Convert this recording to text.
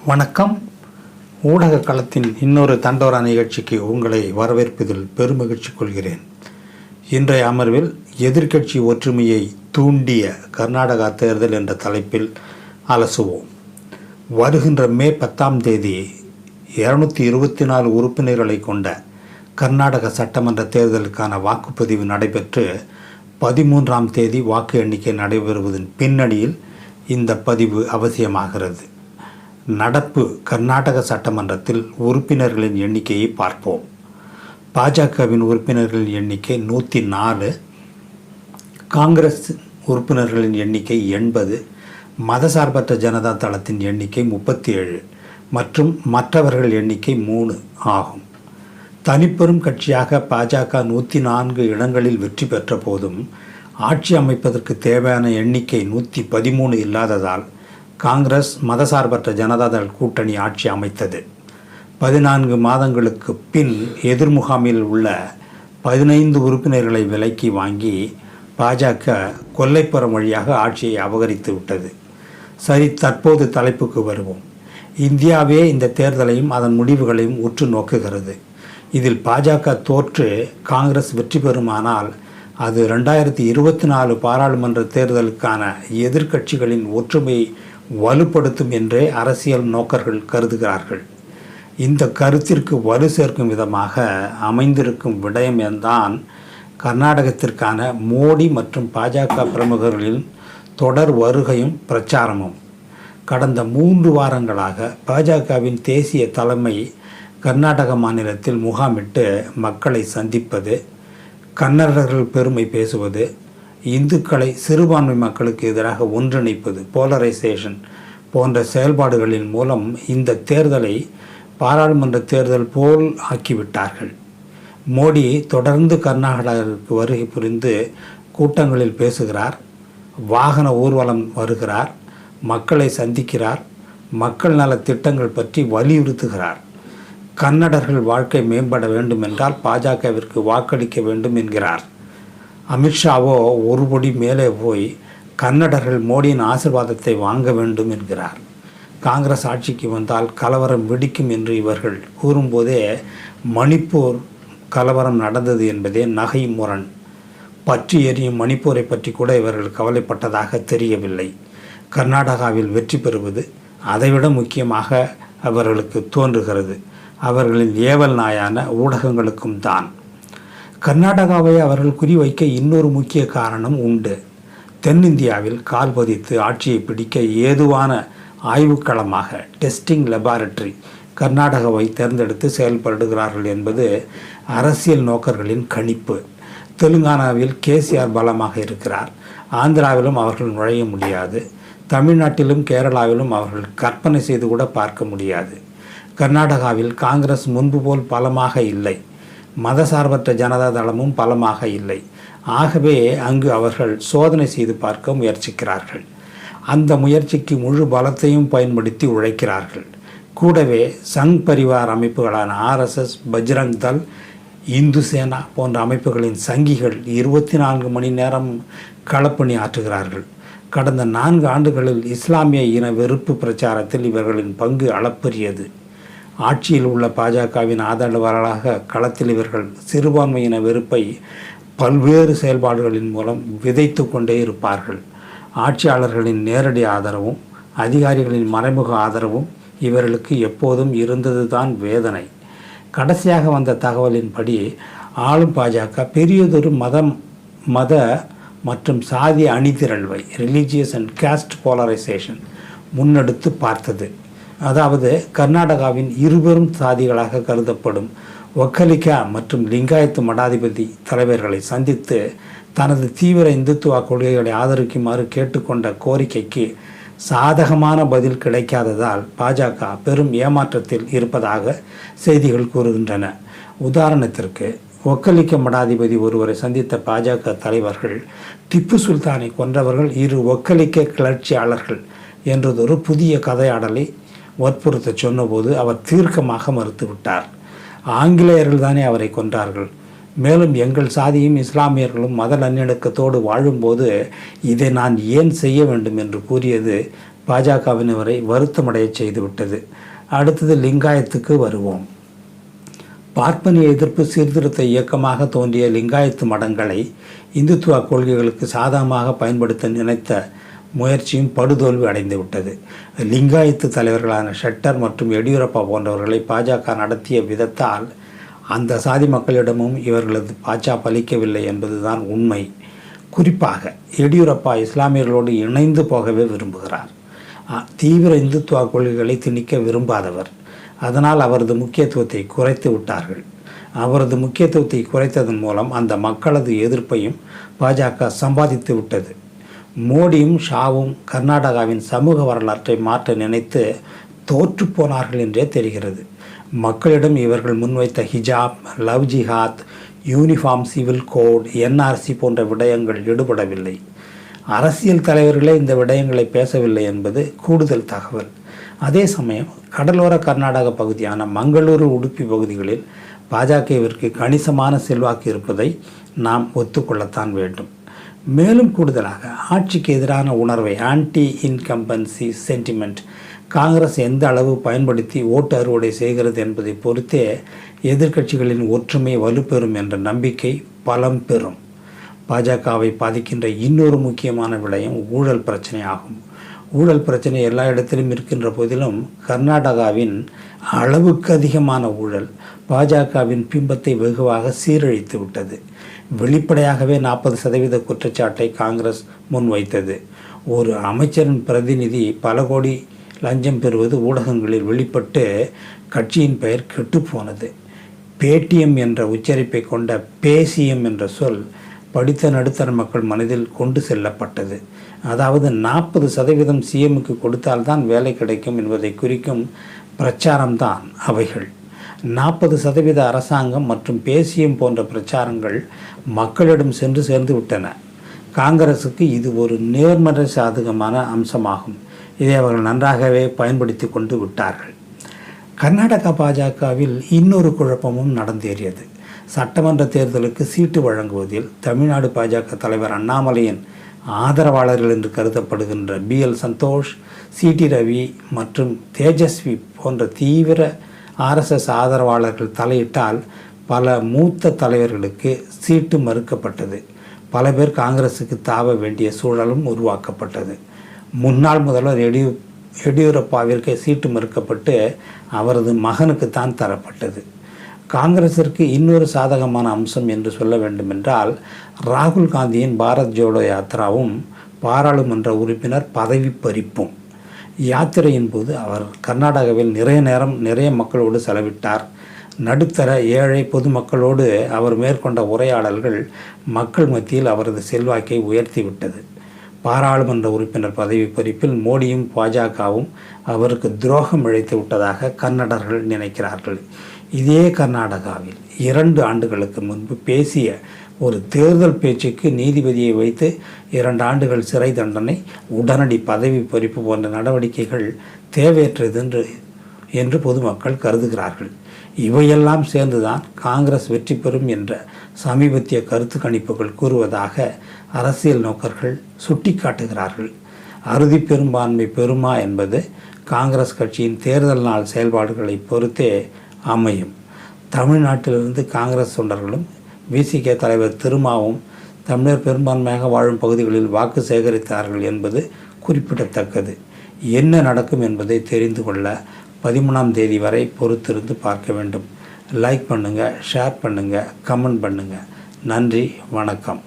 வணக்கம். ஊடக களத்தின் இன்னொரு தண்டோரா நிகழ்ச்சிக்கு உங்களை வரவேற்பதில் பெருமகிழ்ச்சி கொள்கிறேன். இன்றைய அமர்வில் எதிர்க்கட்சி ஒற்றுமையை தூண்டிய கர்நாடகா தேர்தல் என்ற தலைப்பில் அலசுவோம். வருகின்ற மே 10ஆம் தேதி 224 உறுப்பினர்களை கொண்ட கர்நாடக சட்டமன்ற தேர்தலுக்கான வாக்குப்பதிவு நடைபெற்று 13ஆம் தேதி வாக்கு எண்ணிக்கை நடைபெறுவதன் பின்னணியில் இந்த பதிவு அவசியமாகிறது. நடப்பு கர்நாடக சட்டமன்றத்தில் உறுப்பினர்களின் எண்ணிக்கையை பார்ப்போம். பாஜகவின் உறுப்பினர்களின் எண்ணிக்கை 104, காங்கிரஸ் உறுப்பினர்களின் எண்ணிக்கை 80, மதசார்பற்ற ஜனதா தளத்தின் எண்ணிக்கை 37 மற்றும் மற்றவர்கள் எண்ணிக்கை 3 ஆகும். தனிப்பெரும் கட்சியாக பாஜக 104 இடங்களில் வெற்றி பெற்ற போதும் ஆட்சி அமைப்பதற்கு தேவையான எண்ணிக்கை 113 இல்லாததால் காங்கிரஸ் மதசார்பற்ற ஜனதாதள் கூட்டணி ஆட்சி அமைத்தது. 14 மாதங்களுக்கு பின் எதிர்முகாமில் உள்ள 15 உறுப்பினர்களை விலைக்கு வாங்கி பாஜக கொல்லைப்புறம் வழியாக ஆட்சியை அபகரித்து விட்டது. சரி, தற்போது தலைப்புக்கு வருவோம். இந்தியாவே இந்த தேர்தலையும் அதன் முடிவுகளையும் உற்று நோக்குகிறது. இதில் பாஜக தோற்று காங்கிரஸ் வெற்றி பெறுமானால் அது 2024 பாராளுமன்ற தேர்தலுக்கான எதிர்க்கட்சிகளின் ஒற்றுமையை வலுப்படுத்தும் என்றே அரசியல் நோக்கர்கள் கருதுகிறார்கள். இந்த கருத்திற்கு வலு சேர்க்கும் விதமாக அமைந்திருக்கும் விடயம்தான் கர்நாடகத்திற்கான மோடி மற்றும் பாஜக பிரமுகர்களின் தொடர் வருகையும் பிரச்சாரமும். கடந்த 3 வாரங்களாக பாஜகவின் தேசிய தலைமை கர்நாடக மாநிலத்தில் முகாமிட்டு மக்களை சந்திப்பது, கன்னடர்கள் பெருமை பேசுவது, இந்துக்களை சிறுபான்மை மக்களுக்கு எதிராக ஒன்றிணைப்பது, போலரைசேஷன் போன்ற செயல்பாடுகளின் மூலம் இந்த தேர்தலை பாராளுமன்ற தேர்தல் போல் ஆக்கிவிட்டார்கள். மோடி தொடர்ந்து கர்நாடகாவிற்கு வருகை புரிந்து கூட்டங்களில் பேசுகிறார், வாகன ஊர்வலம் வருகிறார், மக்களை சந்திக்கிறார், மக்கள் நல திட்டங்கள் பற்றி வலியுறுத்துகிறார். கன்னடர்கள் வாழ்க்கை மேம்பட வேண்டும் என்றால் பாஜகவிற்கு வாக்களிக்க வேண்டும் என்கிறார். அமித்ஷாவோ ஒருபடி மேலே போய் கன்னடர்கள் மோடியின் ஆசீர்வாதத்தை வாங்க வேண்டும் என்கிறார். காங்கிரஸ் ஆட்சிக்கு வந்தால் கலவரம் வெடிக்கும் என்று இவர்கள் கூறும்போதே மணிப்பூர் கலவரம் நடந்தது என்பதே நகை முரண். பற்றி எரியும் மணிப்பூரை பற்றி கூட இவர்கள் கவலைப்பட்டதாக தெரியவில்லை. கர்நாடகாவில் வெற்றி பெறுவது அதைவிட முக்கியமாக அவர்களுக்கு தோன்றுகிறது. அவர்களின் ஏவல் நாயான ஊடகங்களுக்கும் தான். கர்நாடகாவை அவர்கள் குறிவைக்க இன்னொரு முக்கிய காரணம் உண்டு. தென்னிந்தியாவில் கால் பதித்து ஆட்சியை பிடிக்க ஏதுவான ஆய்வுக்களமாக டெஸ்டிங் லெபார்டரி கர்நாடகாவை தேர்ந்தெடுத்து செயல்படுகிறார்கள் என்பது அரசியல் நோக்கர்களின் கணிப்பு. தெலுங்கானாவில் கேசிஆர் பலமாக இருக்கிறார். ஆந்திராவிலும் அவர்கள் நுழைய முடியாது. தமிழ்நாட்டிலும் கேரளாவிலும் அவர்கள் கற்பனை செய்து கூட பார்க்க முடியாது. கர்நாடகாவில் காங்கிரஸ் முன்பு போல் பலமாக இல்லை. மதசார்பற்ற ஜனதா தளமும் பலமாக இல்லை. ஆகவே அங்கு அவர்கள் சோதனை செய்து பார்க்க முயற்சிக்கிறார்கள். அந்த முயற்சிக்கு முழு பலத்தையும் பயன்படுத்தி உழைக்கிறார்கள். கூடவே சங் பரிவார் அமைப்புகளான RSS, பஜ்ரங் தள், இந்து சேனா போன்ற அமைப்புகளின் சங்கிகள் 24 மணி நேரம் களப்பணி ஆற்றுகிறார்கள். கடந்த 4 ஆண்டுகளில் இஸ்லாமிய இன வெறுப்பு பிரச்சாரத்தில் இவர்களின் பங்கு அளப்பரியது. ஆட்சியில் உள்ள பாஜகவின் ஆதரவாளராக களத்தில் இவர்கள் சிறுபான்மையின வெறுப்பை பல்வேறு செயல்பாடுகளின் மூலம் விதைத்து கொண்டே இருப்பார்கள். ஆட்சியாளர்களின் நேரடி ஆதரவும் அதிகாரிகளின் மறைமுக ஆதரவும் இவர்களுக்கு எப்போதும் இருந்ததுதான் வேதனை. கடைசியாக வந்த தகவலின்படி ஆளும் பாஜக பெரியதொரு மத மற்றும் சாதிய அணிதிரள்வை ரிலீஜியஸ் அண்ட் காஸ்ட் போலரைசேஷன் முன்னெடுத்து பார்த்தது. அதாவது கர்நாடகாவின் இருபெரும் சாதிகளாக கருதப்படும் ஒக்கலிகா மற்றும் லிங்காயத்து மடாதிபதி தலைவர்களை சந்தித்து தனது தீவிர இந்துத்துவ கொள்கைகளை ஆதரிக்குமாறு கேட்டுக்கொண்ட கோரிக்கைக்கு சாதகமான பதில் கிடைக்காததால் பாஜக பெரும் ஏமாற்றத்தில் இருப்பதாக செய்திகள் கூறுகின்றன. உதாரணத்திற்கு, ஒக்கலிக்க மடாதிபதி ஒருவரை சந்தித்த பாஜக தலைவர்கள் திப்பு சுல்தானை கொன்றவர்கள் 2 ஒக்கலிக்க கிளர்ச்சியாளர்கள் என்றதொரு புதிய கதையாடலை வற்புறுத்த சொன்னபோது அவர் தீர்க்கமாக மறுத்துவிட்டார். ஆங்கிலேயர்கள் தானே அவரை கொன்றார்கள். மேலும் எங்கள் சாதியும் இஸ்லாமியர்களும் மத நல்லிணக்கத்தோடு வாழும்போது இதை நான் ஏன் செய்ய வேண்டும் என்று கூறியது பாஜகவினரை வருத்தமடைய செய்துவிட்டது. அடுத்தது லிங்காயத்துக்கு வருவோம். பார்ப்பனிய எதிர்ப்பு சீர்திருத்த இயக்கமாக தோன்றிய லிங்காயத்து மடங்களை இந்துத்துவ கொள்கைகளுக்கு சாதகமாக பயன்படுத்த நினைத்த முயற்சியும் படுதோல்வி அடைந்து விட்டது. லிங்காயத்து தலைவர்களான ஷெட்டர் மற்றும் எடியூரப்பா போன்றவர்களை பாஜக நடத்திய விதத்தால் அந்த சாதி மக்களிடமும் இவர்களது பாஜக பலிக்கவில்லை என்பதுதான் உண்மை. குறிப்பாக எடியூரப்பா இஸ்லாமியர்களோடு இணைந்து போகவே விரும்புகிறார். தீவிர இந்துத்துவ கொள்கைகளை திணிக்க விரும்பாதவர். அதனால் அவரது முக்கியத்துவத்தை குறைத்து விட்டார்கள். அவரது முக்கியத்துவத்தை குறைத்ததன் மூலம் அந்த மக்களது எதிர்ப்பையும் பாஜக சம்பாதித்து விட்டது. மோடியும் ஷாவும் கர்நாடகாவின் சமூக வரலாற்றை மாற்ற நினைத்து தோற்று போனார்கள் என்றே தெரிகிறது. மக்களிடம் இவர்கள் முன்வைத்த ஹிஜாப், லவ் ஜிஹாத், யூனிஃபார்ம் சிவில் கோட், என்ஆர்சி போன்ற விடயங்கள் ஈடுபடவில்லை. அரசியல் தலைவர்களே இந்த விடயங்களை பேசவில்லை என்பது கூடுதல் தகவல். அதே சமயம் கடலோர கர்நாடக பகுதியான மங்களூரு, உடுப்பி பகுதிகளில் பாஜகவிற்கு கணிசமான செல்வாக்கு இருப்பதை நாம் ஒத்துக்கொள்ளத்தான் வேண்டும். மேலும் கூடுதலாக ஆட்சிக்கு எதிரான உணர்வை, ஆன்டி இன்கம்பன்சி சென்டிமெண்ட், காங்கிரஸ் எந்த அளவு பயன்படுத்தி ஓட்டு அறுவடை செய்கிறது என்பதை பொறுத்தே எதிர்க்கட்சிகளின் ஒற்றுமை வலுப்பெறும் என்ற நம்பிக்கை பலம் பெறும். பாஜகவை பாதிக்கின்ற இன்னொரு முக்கியமான விடயம் ஊழல் பிரச்சனை ஆகும். ஊழல் பிரச்சனை எல்லா இடத்திலும் இருக்கின்ற போதிலும் கர்நாடகாவின் அளவுக்கு அதிகமான ஊழல் பாஜகவின் பிம்பத்தை வெகுவாக சீரழித்து விட்டது. வெளிப்படையாகவே 40% குற்றச்சாட்டை காங்கிரஸ் முன்வைத்தது. ஒரு அமைச்சரின் பிரதிநிதி பல கோடி லஞ்சம் பெறுவது ஊடகங்களில் வெளிப்பட்டு கட்சியின் பெயர் கெட்டுப்போனது. பேடிஎம் என்ற உச்சரிப்பை கொண்ட பேசிஎம் என்ற சொல் படித்த நடுத்தர மக்கள் மனதில் கொண்டு செல்லப்பட்டது. அதாவது 40% சிஎம்முக்கு கொடுத்தால்தான் வேலை கிடைக்கும் என்பதை குறிக்கும் பிரச்சாரம்தான் அவைகள். 40% அரசாங்கம் மற்றும் பேசியம் போன்ற பிரச்சாரங்கள் மக்களிடம் சென்று சேர்ந்து விட்டன. காங்கிரசுக்கு இது ஒரு நேர்மறை சாதகமான அம்சமாகும். இதை அவர்கள் நன்றாகவே பயன்படுத்தி கொண்டு விட்டார்கள். கர்நாடகா பாஜகவில் இன்னொரு குழப்பமும் நடந்தேறியது. சட்டமன்ற தேர்தலுக்கு சீட்டு வழங்குவதில் தமிழ்நாடு பாஜக தலைவர் அண்ணாமலையின் ஆதரவாளர்கள் என்று கருதப்படுகின்ற BL சந்தோஷ், CT ரவி மற்றும் தேஜஸ்வி போன்ற தீவிர RSS ஆதரவாளர்கள் தலையிட்டால் பல மூத்த தலைவர்களுக்கு சீட்டு மறுக்கப்பட்டது. பல பேர் காங்கிரஸுக்கு தாவ வேண்டிய சூழலும் உருவாக்கப்பட்டது. முன்னாள் முதல்வர் எடியூரப்பாவிற்கு சீட்டு மறுக்கப்பட்டு அவரது மகனுக்குத்தான் தரப்பட்டது. காங்கிரசிற்கு இன்னொரு சாதகமான அம்சம் என்று சொல்ல வேண்டுமென்றால் ராகுல் காந்தியின் பாரத் ஜோடோ யாத்திராவும் பாராளுமன்ற உறுப்பினர் பதவி பறிப்பும். யாத்திரையின் போது அவர் கர்நாடகாவில் நிறைய மக்களோடு செலவிட்டார். நடுத்தர ஏழை பொதுமக்களோடு அவர் மேற்கொண்ட உரையாடல்கள் மக்கள் மத்தியில் அவரது செல்வாக்கை உயர்த்திவிட்டது. பாராளுமன்ற உறுப்பினர் பதவி பறிப்பில் மோடியும் பாஜகவும் அவருக்கு துரோகம் இழைத்து விட்டதாக கன்னடர்கள் நினைக்கிறார்கள். இதே கர்நாடகாவில் 2 ஆண்டுகளுக்கு முன்பு பேசிய ஒரு தேர்தல் பேச்சுக்கு நீதிபதியை வைத்து 2 ஆண்டுகள் சிறை தண்டனை, உடனடி பதவி பறிப்பு போன்ற நடவடிக்கைகள் தேவையற்றது என்று பொதுமக்கள் கருதுகிறார்கள். இவையெல்லாம் சேர்ந்துதான் காங்கிரஸ் வெற்றி பெறும் என்ற சமீபத்திய கருத்து கணிப்புகள் கூறுவதாக அரசியல் நோக்கர்கள் சுட்டிக்காட்டுகிறார்கள். அறுதி பெரும்பான்மை பெறுமா என்பது காங்கிரஸ் கட்சியின் தேர்தல் நாள் செயல்பாடுகளை பொறுத்தே அமையும். தமிழ்நாட்டிலிருந்து காங்கிரஸ் தொண்டர்களும் VCK தலைவர் திருமாவும் தமிழர் பெரும்பான்மையாக வாழும் பகுதிகளில் வாக்கு சேகரித்தார்கள் என்பது குறிப்பிடத்தக்கது. என்ன நடக்கும் என்பதை தெரிந்து கொள்ள 13ஆம் தேதி வரை பொறுத்திருந்து பார்க்க வேண்டும். லைக் பண்ணுங்கள், ஷேர் பண்ணுங்கள், கமெண்ட் பண்ணுங்கள். நன்றி, வணக்கம்.